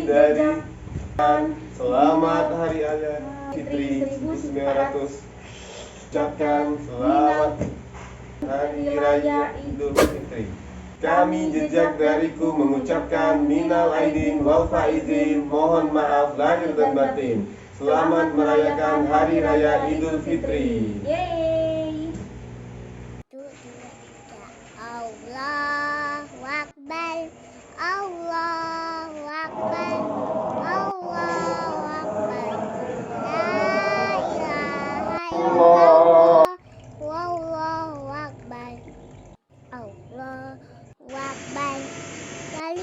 dari selamat Hari Raya Fitri 1900. Ucapkan selamat Hari Raya Idul Fitri. Kami jejak dariku mengucapkan minal aidin wal faizin, mohon maaf lahir dan batin. Selamat merayakan Hari Raya Idul Fitri. Yeay. Allahu Akbar, Allahu Akbar, Allahu Akbar. La ilaha illallah, wallahu akbar, Allahu Akbar.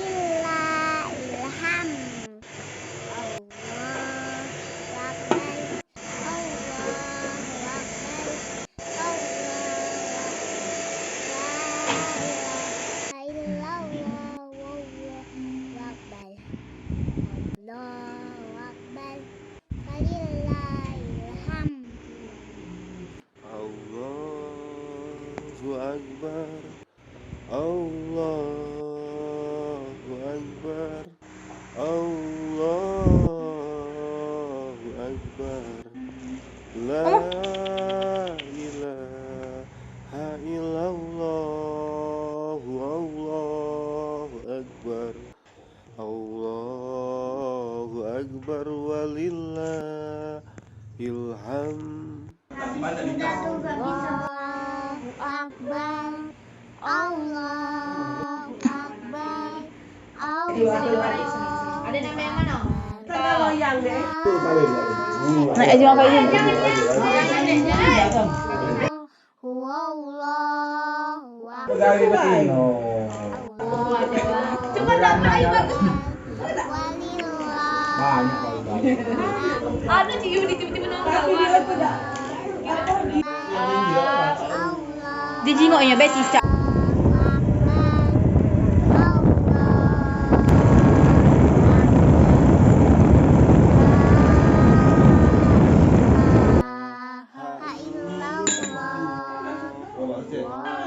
Walillahil hamd. Allahu Akbar, Allahu Akbar, Allahu Akbar, Allahu Akbar, Allahu Akbar. La ilaha illallah, Allahu Akbar, Allahu Akbar, walillahil hamd. Allahu Akbar, Allahu Akbar, Ada nama yang mana? Loyang deh. Naik aja apa ini? Allahu Akbar. Pegawai Betino. Coba dapat ayo bagus. Banyak kalau Ada di Yudi tiba-tiba nongkrong. Dia jingoknya Betty Cak. Oh,